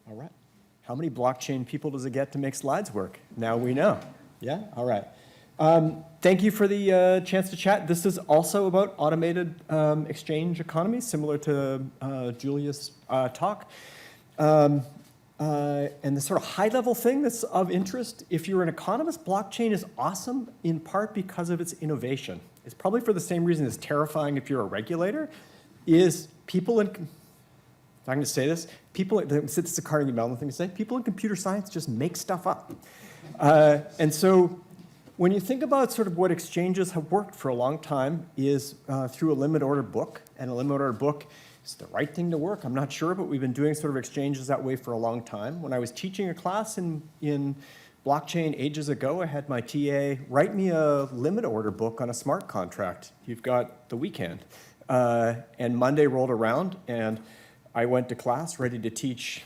All right. How many blockchain people does it get to make slides work? Now we know. Yeah? All right. Thank you for the chance to chat. This is also about automated exchange economies, similar to Julia's talk. And the sort of high-level thing that's of interest, if you're an economist, blockchain is awesome in part because of its innovation. It's probably for the same reason it's terrifying if you're a regulator, is people in, if I'm going to say this, this is a Carnegie Mellon thing to say, people in computer science just make stuff up. And so when you think about sort of what exchanges have worked for a long time is through a limit order book, and a limit order book is the right thing to work. I'm not sure, but we've been doing sort of exchanges that way for a long time. When I was teaching a class in blockchain ages ago, I had my TA write me a limit order book on a smart contract. You've got the weekend. And Monday rolled around, and I went to class ready to teach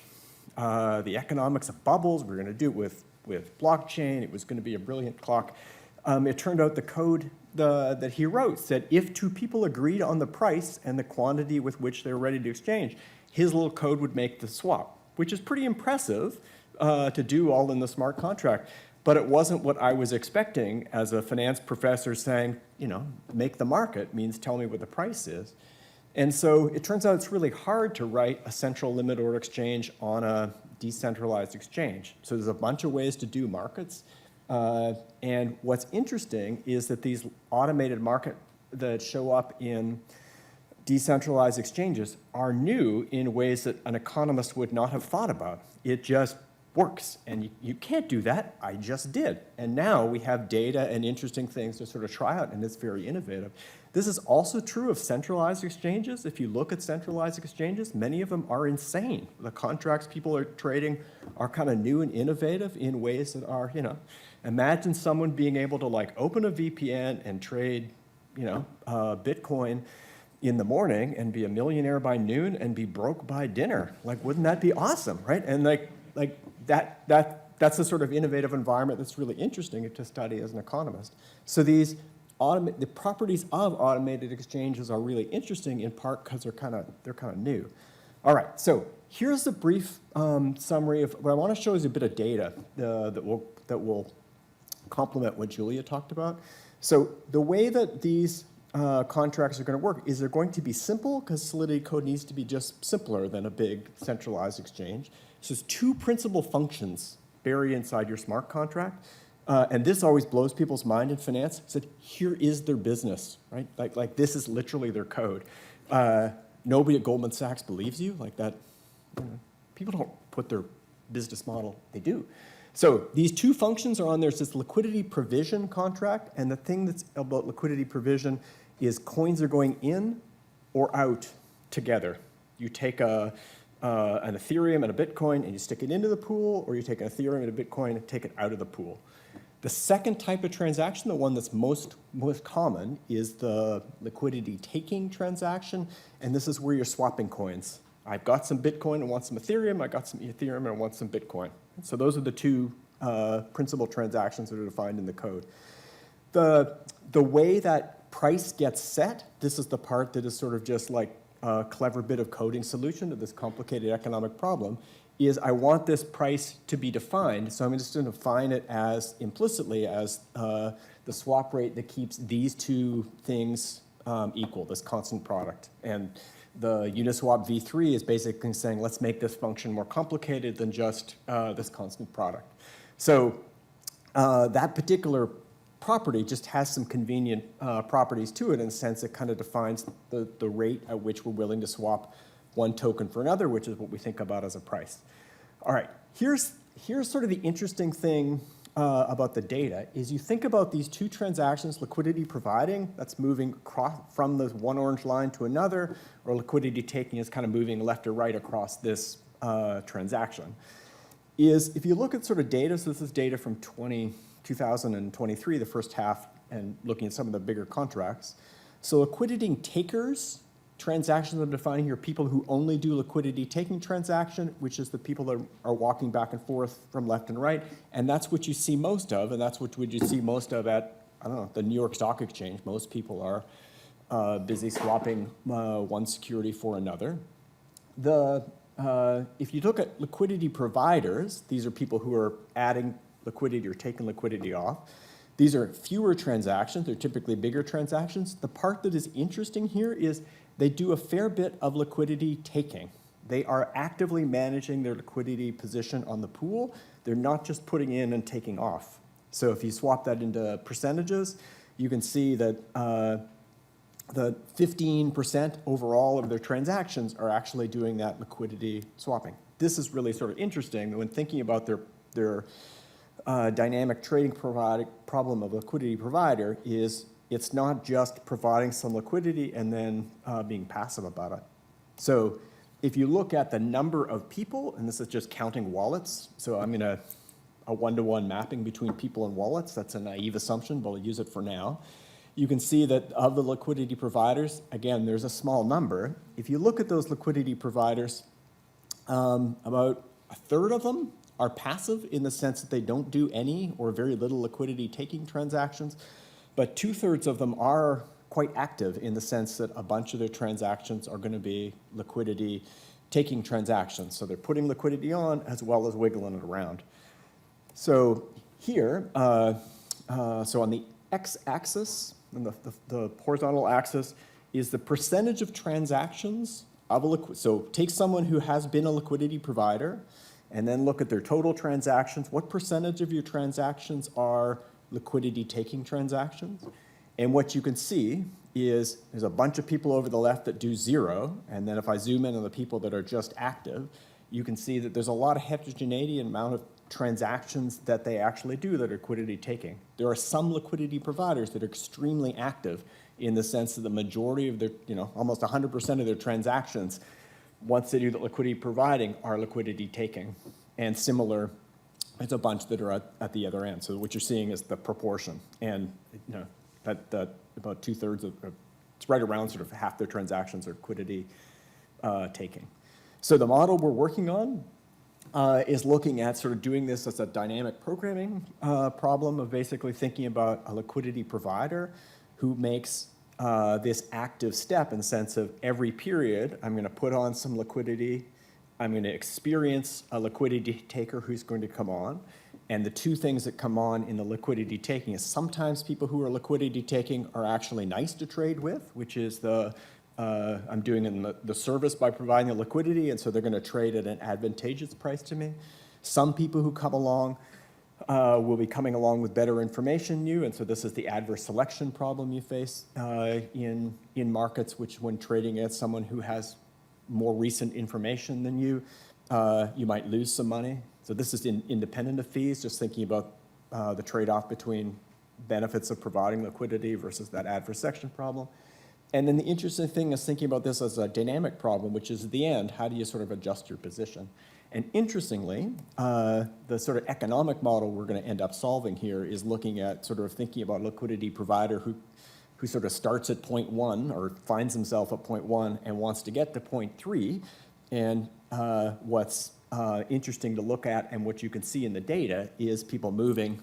the economics of bubbles. We were going to do it with blockchain. It was going to be a brilliant clock. It turned out the code that he wrote said if two people agreed on the price and the quantity with which they were ready to exchange, his little code would make the swap, which is pretty impressive to do all in the smart contract. But it wasn't what I was expecting as a finance professor saying, you know, make the market means tell me what the price is. And so it turns out it's really hard to write a central limit order exchange on a decentralized exchange. So there's a bunch of ways to do markets. And what's interesting is that these automated markets that show up in decentralized exchanges are new in ways that an economist would not have thought about. It just works, and you can't do that. I just did. And now we have data and interesting things to sort of try out, and it's very innovative. This is also true of centralized exchanges. If you look at centralized exchanges, many of them are insane. The contracts people are trading are kind of new and innovative in ways that are, you know, imagine someone being able to like open a VPN and trade, you know, Bitcoin in the morning and be a millionaire by noon and be broke by dinner. Like, wouldn't that be awesome, right? And that's the sort of innovative environment that's really interesting to study as an economist. So the properties of automated exchanges are really interesting in part because they're kind of new. All right, so here's a brief summary of what I want to show is a bit of data that will complement what Julia talked about. So the way that these contracts are going to work is they're going to be simple because Solidity code needs to be just simpler than a big centralized exchange. So there's two principal functions buried inside your smart contract. And this always blows people's mind in finance. Said, here is their business, right? Like this is literally their code. Nobody at Goldman Sachs believes you like that. You know, people don't put their business model. They do. So these two functions are on there. It's this liquidity provision contract. And the thing that's about liquidity provision is coins are going in or out together. You take an Ethereum and a Bitcoin and you stick it into the pool, or you take an Ethereum and a Bitcoin and take it out of the pool. The second type of transaction, the one that's most common, is the liquidity taking transaction, and this is where you're swapping coins. I've got some Bitcoin and want some Ethereum, I got some Ethereum and I want some Bitcoin. So those are the two principal transactions that are defined in the code. The way that price gets set, this is the part that is sort of just like a clever bit of coding solution to this complicated economic problem, is I want this price to be defined, so I'm just going to define it as implicitly as the swap rate that keeps these two things equal, this constant product. And the Uniswap v3 is basically saying, let's make this function more complicated than just this constant product. So that particular property just has some convenient properties to it in the sense it kind of defines the rate at which we're willing to swap one token for another, which is what we think about as a price. All right, here's sort of the interesting thing about the data is you think about these two transactions, liquidity providing, that's moving across from this one orange line to another, or liquidity taking is kind of moving left or right across this transaction. Is if you look at sort of data, so this is data from 2023, the first half, and looking at some of the bigger contracts. So liquidity takers, transactions I'm defining here, people who only do liquidity taking transaction, which is the people that are walking back and forth from left and right, and that's what you see most of, and that's what you see most of at, I don't know, the New York Stock Exchange. Most people are busy swapping one security for another. The if you look at liquidity providers, these are people who are adding liquidity or taking liquidity off. These are fewer transactions. They're typically bigger transactions. The part that is interesting here is they do a fair bit of liquidity taking. They are actively managing their liquidity position on the pool. They're not just putting in and taking off. So if you swap that into percentages, you can see that the 15% overall of their transactions are actually doing that liquidity swapping. This is really sort of interesting when thinking about their dynamic trading problem of liquidity provider is it's not just providing some liquidity and then being passive about it. So if you look at the number of people, and this is just counting wallets, so I'm going a one-to-one mapping between people and wallets. That's a naive assumption, but I'll use it for now. You can see that of the liquidity providers, again, there's a small number. If you look at those liquidity providers, about a third of them are passive in the sense that they don't do any or very little liquidity taking transactions, but 2/3 of them are quite active in the sense that a bunch of their transactions are going to be liquidity taking transactions. So they're putting liquidity on as well as wiggling it around. So here, so on the x-axis, and the horizontal axis is the percentage of transactions of a so take someone who has been a liquidity provider and then look at their total transactions. What percentage of your transactions are liquidity taking transactions? And what you can see is there's a bunch of people over the left that do 0, and then if I zoom in on the people that are just active, you can see that there's a lot of heterogeneity in the amount of transactions that they actually do that are liquidity taking. There are some liquidity providers that are extremely active in the sense that the majority of their, almost 100% of their transactions, once they do the liquidity providing, are liquidity taking. And similar, there's a bunch that are at the other end. So what you're seeing is the proportion. And that about 2/3 of, it's right around sort of half their transactions are liquidity taking. So the model we're working on is looking at sort of doing this as a dynamic programming problem of basically thinking about a liquidity provider who makes this active step in the sense of every period, I'm going to put on some liquidity, I'm going to experience a liquidity taker who's going to come on, and the two things that come on in the liquidity taking is sometimes people who are liquidity taking are actually nice to trade with, which is I'm doing in the service by providing the liquidity, and so they're going to trade at an advantageous price to me. Some people who come along will be coming along with better information than you, and so this is the adverse selection problem you face in markets, which when trading against someone who has more recent information than you might lose some money. So this is independent of fees, just thinking about the trade-off between benefits of providing liquidity versus that adverse selection problem. And then the interesting thing is thinking about this as a dynamic problem, which is at the end, how do you sort of adjust your position? And interestingly, the sort of economic model we're going to end up solving here is looking at sort of thinking about a liquidity provider who sort of starts at point 1 or finds himself at point 1 and wants to get to point 3. And what's interesting to look at and what you can see in the data is people moving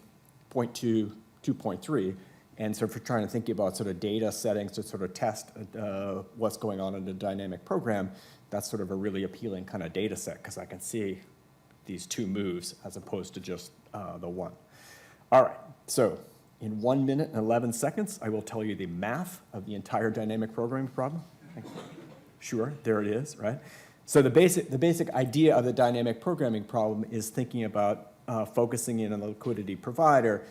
point 2 to point 3. And so if we're trying to think about sort of data settings to sort of test what's going on in a dynamic program, that's sort of a really appealing kind of data set because I can see these two moves as opposed to just the one. All right, so in 1 minute and 11 seconds, I will tell you the math of the entire dynamic programming problem. Sure, there it is, right? So the basic idea of the dynamic programming problem is thinking about focusing in on the liquidity provider.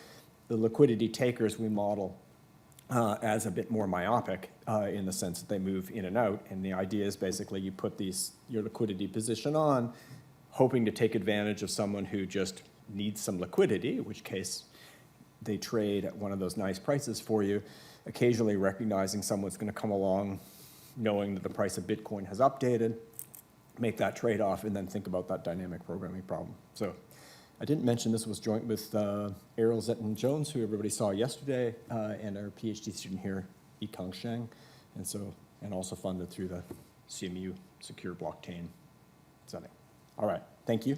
The liquidity takers we model as a bit more myopic in the sense that they move in and out. And the idea is basically you put your liquidity position on, hoping to take advantage of someone who just needs some liquidity, in which case they trade at one of those nice prices for you, occasionally recognizing someone's going to come along knowing that the price of Bitcoin has updated, make that trade-off, and then think about that dynamic programming problem. So I didn't mention this was joint with Errol Zetton-Jones, who everybody saw yesterday, and our PhD student here, Yikang Sheng, and also funded through the CMU secure blockchain setting. All right, thank you.